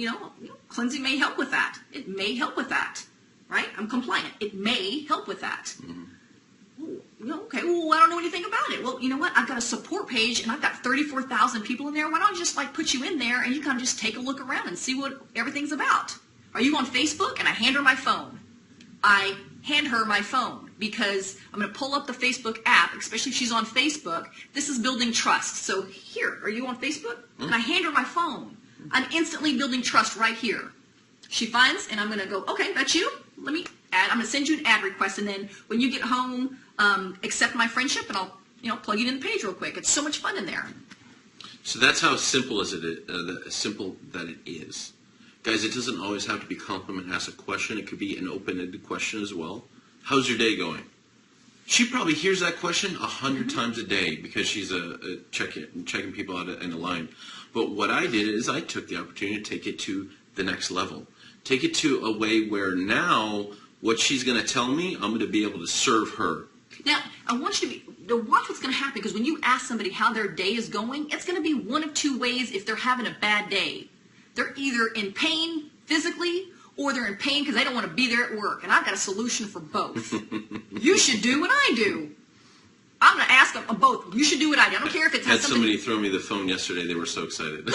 cleansing may help with that. It may help with that, right? I'm compliant. It may help with that. Mm-hmm. Okay, well, I don't know anything about it. Well, you know what? I've got a support page, and I've got 34,000 people in there. Why don't I just, put you in there, and you kind of just take a look around and see what everything's about? Are you on Facebook? And I hand her my phone. I hand her my phone because I'm going to pull up the Facebook app, especially if she's on Facebook. This is building trust. So here, are you on Facebook? And I hand her my phone. I'm instantly building trust right here. She finds, and I'm going to go, okay, that's you. Let me add. I'm going to send you an ad request, and then when you get home, accept my friendship, and I'll plug you in the page real quick. It's so much fun in there. So that's how simple simple that it is. Guys, it doesn't always have to be compliment, ask a question. It could be an open-ended question as well. How's your day going? She probably hears that question 100 times a day because she's checking people out in a line. But what I did is I took the opportunity to take it to the next level. Take it to a way where now what she's going to tell me, I'm going to be able to serve her. Now, I want you to watch what's going to happen, because when you ask somebody how their day is going, it's going to be one of two ways if they're having a bad day. They're either in pain physically, or they're in pain because they don't want to be there at work. And I've got a solution for both. You should do what I do. I'm going to ask them both. You should do what I do. I don't care if it's Had somebody throw me the phone yesterday. They were so excited.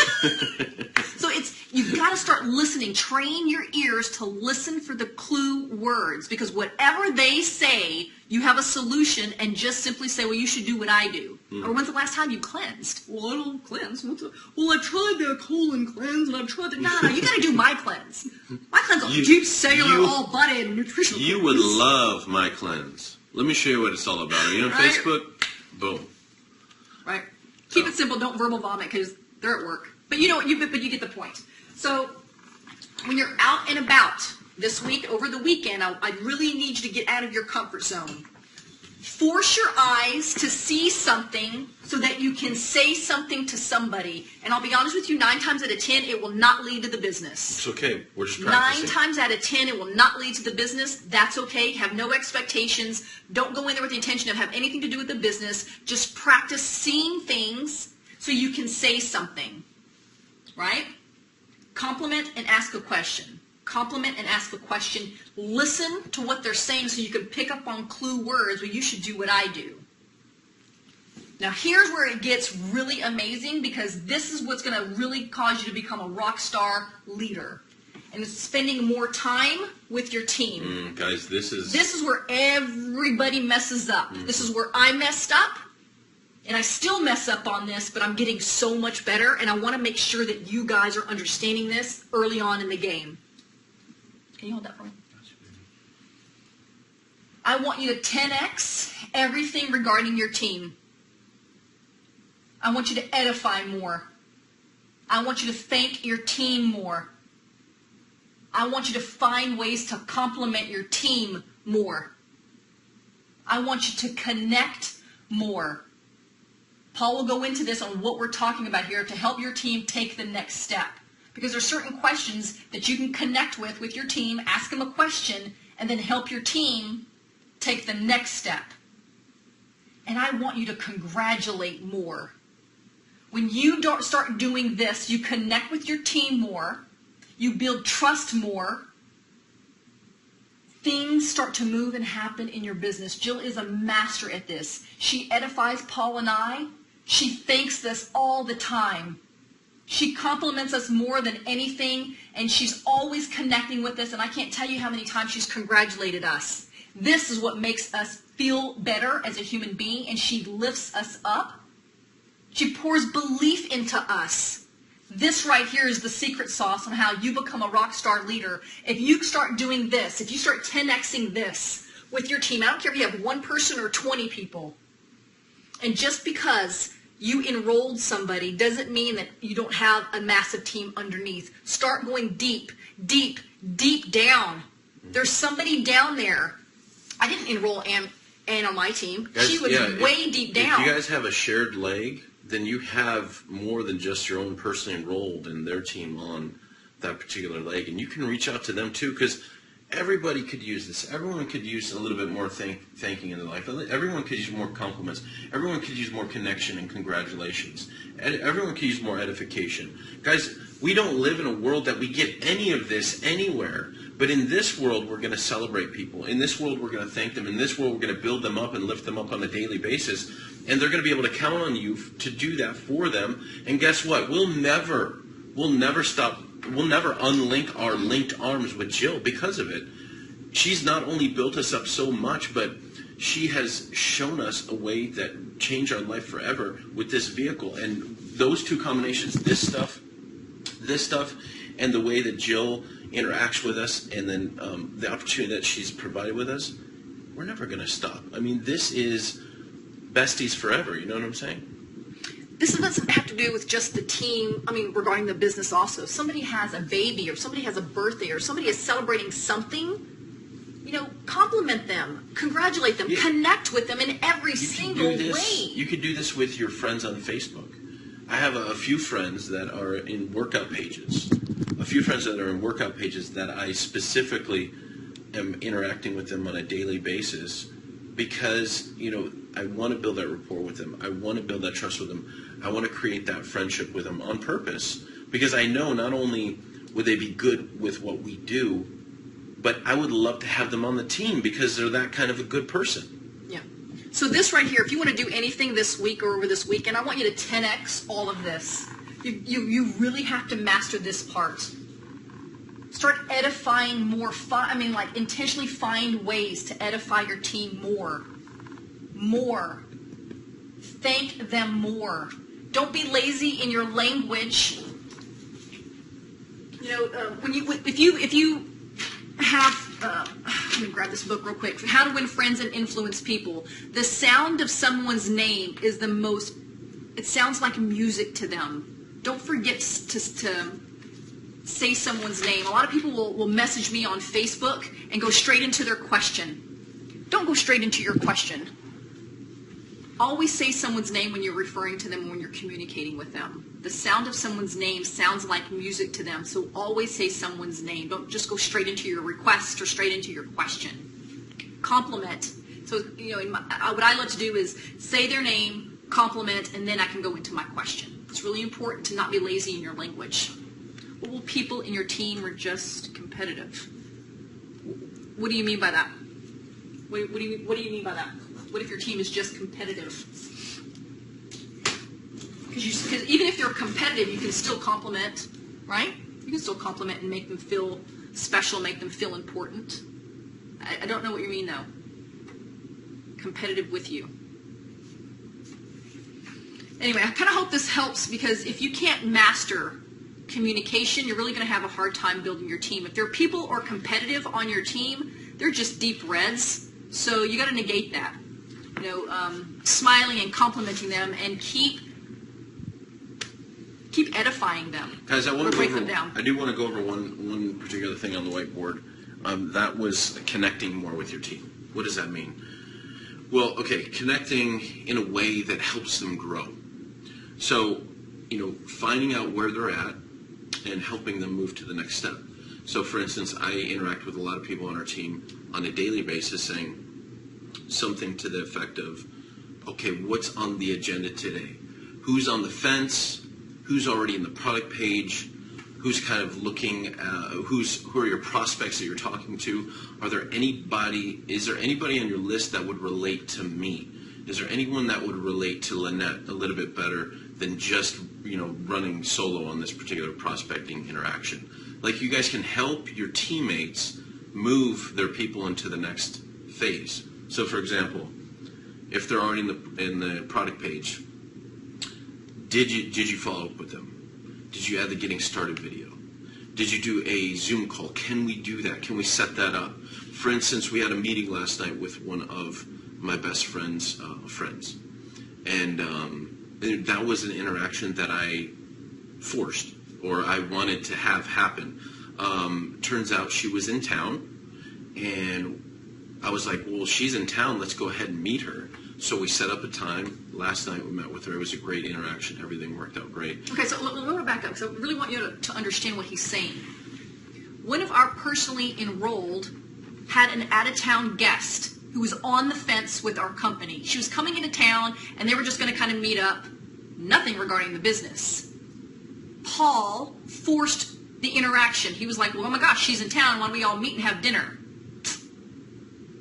So you've got to start listening. Train your ears to listen for the clue words, because whatever they say, you have a solution, and just simply say, well, you should do what I do. Or when's the last time you cleansed? Well, I don't cleanse. Well, I've tried the colon cleanse, and I've tried the... No, you got to do my cleanse. My cleanse is deep cellular, all body, and nutritional. You would love my cleanse. Let me show you what it's all about. Are you on Right. Facebook? Boom. Right. Keep it simple. Don't verbal vomit, because they're at work. But you know, but you get the point. So when you're out and about this week, over the weekend, I really need you to get out of your comfort zone. Force your eyes to see something so that you can say something to somebody. And I'll be honest with you, 9 times out of 10, it will not lead to the business. It's okay. We're just 9 practicing. times out of 10, it will not lead to the business. That's okay. Have no expectations. Don't go in there with the intention of have anything to do with the business. Just practice seeing things so you can say something. Right? Compliment and ask a question. Compliment and ask a question. Listen to what they're saying so you can pick up on clue words. Well, you should do what I do. Now, here's where it gets really amazing, because this is what's going to really cause you to become a rock star leader. And it's spending more time with your team. Guys, this is where everybody messes up. This is where I messed up. And I still mess up on this, but I'm getting so much better. And I want to make sure that you guys are understanding this early on in the game. Can you hold that for me? I want you to 10x everything regarding your team. I want you to edify more. I want you to thank your team more. I want you to find ways to compliment your team more. I want you to connect more. Paul will go into this on what we're talking about here to help your team take the next step. Because there are certain questions that you can connect with your team, ask them a question, and then help your team take the next step. And I want you to congratulate more. When you don't start doing this, you connect with your team more, you build trust more, things start to move and happen in your business. Jill is a master at this. She edifies Paul and I. She thanks us all the time. She compliments us more than anything, and she's always connecting with us, and I can't tell you how many times she's congratulated us. This is what makes us feel better as a human being, and she lifts us up. She pours belief into us. This right here is the secret sauce on how you become a rock star leader. If you start doing this, if you start 10xing this with your team, I don't care if you have 1 person or 20 people, and just because you enrolled somebody doesn't mean that you don't have a massive team underneath. Start going deep, deep, deep down. There's somebody down there. I didn't enroll Ann on my team. Guys, she was way deep down. If you guys have a shared leg, then you have more than just your own person enrolled and their team on that particular leg. And you can reach out to them too, because everybody could use this. Everyone could use a little bit more thanking in their life. Everyone could use more compliments. Everyone could use more connection and congratulations. Everyone could use more edification. Guys, we don't live in a world that we get any of this anywhere. But in this world, we're going to celebrate people. In this world, we're going to thank them. In this world, we're going to build them up and lift them up on a daily basis. And they're going to be able to count on you to do that for them. And guess what? We'll never stop. We'll never unlink our linked arms with Jill because of it. She's not only built us up so much, but she has shown us a way that changed our life forever with this vehicle. And those two combinations, this stuff, and the way that Jill interacts with us, and then the opportunity that she's provided with us, we're never going to stop. I mean, this is besties forever. You know what I'm saying? This doesn't have to do with just the team, regarding the business also. If somebody has a baby, or somebody has a birthday, or somebody is celebrating something, compliment them, congratulate them, connect with them in every single way. You could do this with your friends on Facebook. I have a few friends that are in workout pages. A few friends that are in workout pages that I specifically am interacting with them on a daily basis because, I want to build that rapport with them. I want to build that trust with them. I want to create that friendship with them on purpose because I know not only would they be good with what we do, but I would love to have them on the team because they're that kind of a good person. Yeah. So this right here, if you want to do anything this week or over this weekend, I want you to 10x all of this. You really have to master this part. Start edifying more. Intentionally find ways to edify your team more. More. Thank them more. Don't be lazy in your language. If you have, let me grab this book real quick. How to Win Friends and Influence People. The sound of someone's name is the most. It sounds like music to them. Don't forget to say someone's name. A lot of people will message me on Facebook and go straight into their question. Don't go straight into your question. Always say someone's name when you're referring to them, when you're communicating with them. The sound of someone's name sounds like music to them, so always say someone's name. Don't just go straight into your request or straight into your question. Compliment. So, what I love to do is say their name, compliment, and then I can go into my question. It's really important to not be lazy in your language. What will people in your team are just competitive? What do you mean by that? What do you mean by that? What if your team is just competitive? Because even if you're competitive, you can still compliment, right? You can still compliment and make them feel special, make them feel important. I don't know what you mean, though. Competitive with you. Anyway, I kind of hope this helps because if you can't master communication, you're really going to have a hard time building your team. If there are people who are competitive on your team, they're just deep reds. So you got to negate that. Smiling and complimenting them and keep edifying them. Guys, I do want to go over one particular thing on the whiteboard. That was connecting more with your team. What does that mean? Well, okay, connecting in a way that helps them grow. So, finding out where they're at and helping them move to the next step. So, for instance, I interact with a lot of people on our team on a daily basis saying something to the effect of, okay, what's on the agenda today? Who's on the fence? Who's already in the product page? Who's kind of looking at, who are your prospects that you're talking to? Is there anybody on your list that would relate to me? Is there anyone that would relate to Lynette a little bit better than just, running solo on this particular prospecting interaction? Like, you guys can help your teammates move their people into the next phase. So, for example, if they're already in the product page, did you follow up with them? Did you add the getting started video? Did you do a Zoom call? Can we do that? Can we set that up? For instance, we had a meeting last night with one of my best friend's friends, and that was an interaction that I forced or I wanted to have happen. Turns out she was in town, and I was like, well, she's in town. Let's go ahead and meet her. So we set up a time. Last night we met with her. It was a great interaction. Everything worked out great. Okay, so let me back up because I really want you to understand what he's saying. One of our personally enrolled had an out-of-town guest who was on the fence with our company. She was coming into town, and they were just going to kind of meet up. Nothing regarding the business. Paul forced the interaction. He was like, well, oh my gosh, she's in town. Why don't we all meet and have dinner?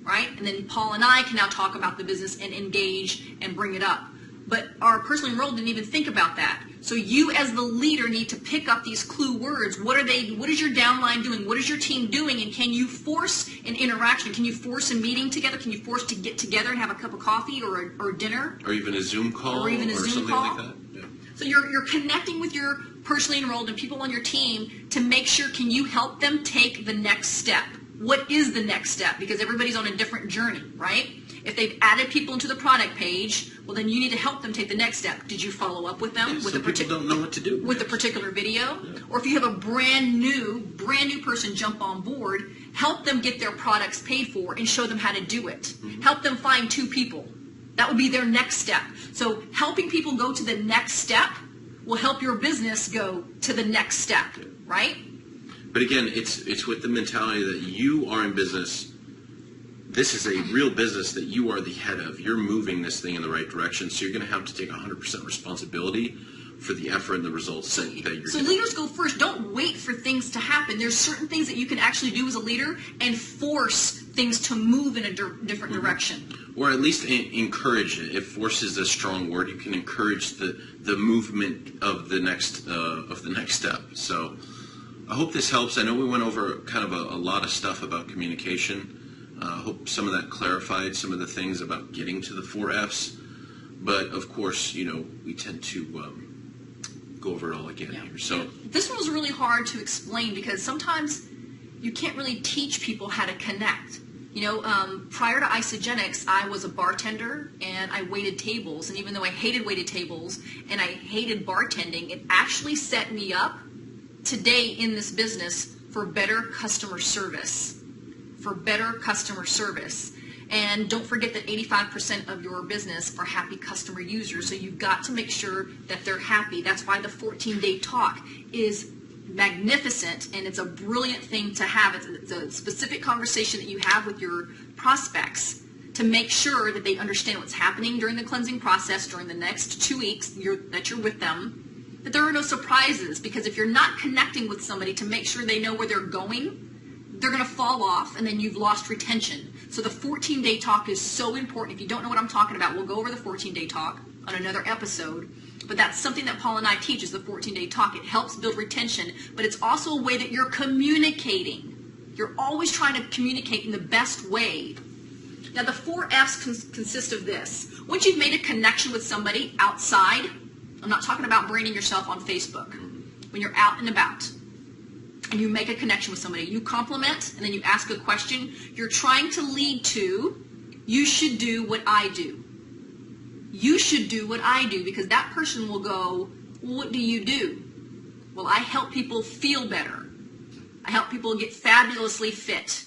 Right? And then Paul and I can now talk about the business and engage and bring it up. But our personally enrolled didn't even think about that. So you as the leader need to pick up these clue words. What is your downline doing? What is your team doing? And can you force an interaction? Can you force a meeting together? Can you force to get together and have a cup of coffee or dinner? Or even a Zoom call or something like that? Yeah. So you're connecting with your personally enrolled and people on your team to make sure, can you help them take the next step? What is the next step? Because everybody's on a different journey, right? If they've added people into the product page, well, then you need to help them take the next step. Did you follow up with them? Yeah, some people don't know what to do with a particular video? Yeah. Or if you have a brand new person jump on board, help them get their products paid for and show them how to do it. Mm-hmm. Help them find 2 people. That would be their next step. So helping people go to the next step will help your business go to the next step, right? But again, it's with the mentality that you are in business. This is a real business that you are the head of. You're moving this thing in the right direction, so you're going to have to take 100% responsibility for the effort and the results that you're getting. So leaders go first. Don't wait for things to happen. There's certain things that you can actually do as a leader and force things to move in a different direction. Or at least encourage it. If force is a strong word, you can encourage the movement of the next step. So I hope this helps. I know we went over kind of a lot of stuff about communication. I hope some of that clarified some of the things about getting to the 4 F's. But of course, we tend to go over it all again here. So this one was really hard to explain because sometimes you can't really teach people how to connect. Prior to Isagenix, I was a bartender and I waited tables. And even though I hated waited tables and I hated bartending, it actually set me up today in this business for better customer service. And don't forget that 85% of your business are happy customer users. So you've got to make sure that they're happy. That's why the 14-day talk is magnificent, and it's a brilliant thing to have. It's a specific conversation that you have with your prospects to make sure that they understand what's happening during the cleansing process during the next 2 weeks that you're with them, that there are no surprises. Because if you're not connecting with somebody to make sure they know where they're going, they're going to fall off, and then you've lost retention. So the 14-day talk is so important. If you don't know what I'm talking about, we'll go over the 14-day talk on another episode. But that's something that Paul and I teach is the 14-day talk. It helps build retention, but it's also a way that you're communicating. You're always trying to communicate in the best way. Now, the 4 F's consist of this. Once you've made a connection with somebody outside, I'm not talking about branding yourself on Facebook. When you're out and about, and you make a connection with somebody, you compliment, and then you ask a question, you're trying to lead to, you should do what I do. You should do what I do, because that person will go, well, what do you do? Well, I help people feel better. I help people get fabulously fit.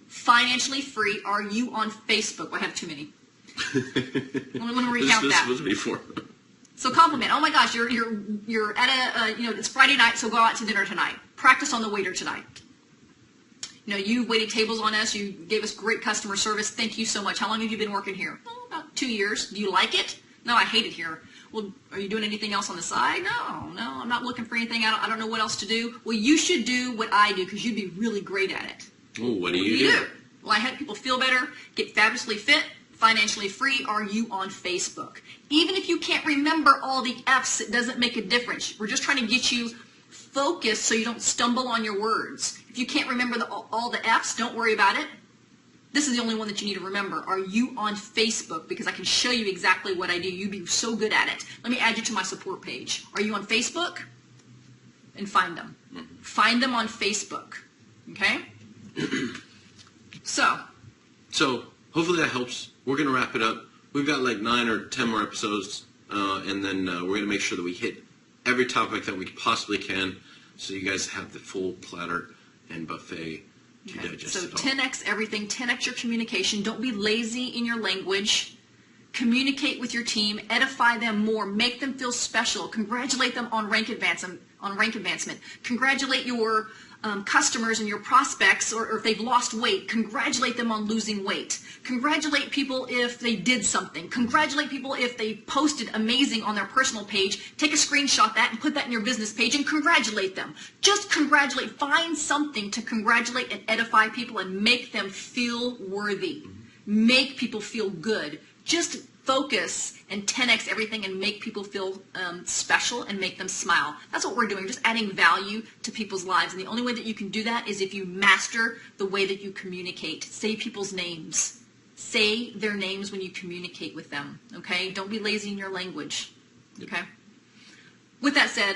Financially free. Are you on Facebook? Well, I have too many. I want to recount that. This was before. So compliment. Oh my gosh, you're at it's Friday night, so go out to dinner tonight. Practice on the waiter tonight. You waited tables on us. You gave us great customer service. Thank you so much. How long have you been working here? Oh, about 2 years. Do you like it? No, I hate it here. Well, are you doing anything else on the side? No, I'm not looking for anything. I don't know what else to do. Well, you should do what I do because you'd be really great at it. Oh, what do you do? Well, I help people feel better, get fabulously fit, financially free. Are you on Facebook? Even if you can't remember all the F's, it doesn't make a difference. We're just trying to get you focused so you don't stumble on your words. If you can't remember all the F's, don't worry about it. This is the only one that you need to remember. Are you on Facebook? Because I can show you exactly what I do. You'd be so good at it. Let me add you to my support page. Are you on Facebook? And find them. Find them on Facebook. Okay? So hopefully that helps. We're going to wrap it up. We've got like 9 or 10 more episodes, and then we're going to make sure that we hit every topic that we possibly can, so you guys have the full platter and buffet to digest. So it all. 10x everything, 10x your communication. Don't be lazy in your language. Communicate with your team, edify them more, make them feel special, congratulate them on rank advancement. Congratulate your customers and your prospects, or if they've lost weight, congratulate them on losing weight. Congratulate people if they did something. Congratulate people if they posted amazing on their personal page. Take a screenshot that and put that in your business page and congratulate them. Just congratulate. Find something to congratulate and edify people and make them feel worthy. Make people feel good. Just focus and 10x everything and make people feel special and make them smile. That's what we're doing, just adding value to people's lives. And the only way that you can do that is if you master the way that you communicate. Say people's names. Say their names when you communicate with them, okay? Don't be lazy in your language, okay? With that said,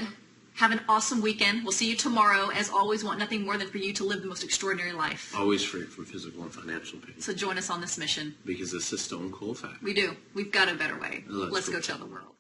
have an awesome weekend. We'll see you tomorrow. As always, want nothing more than for you to live the most extraordinary life. Always free from physical and financial pain. So join us on this mission. Because it's a stone cold fact. We do. We've got a better way. Let's Let's go go tell the world.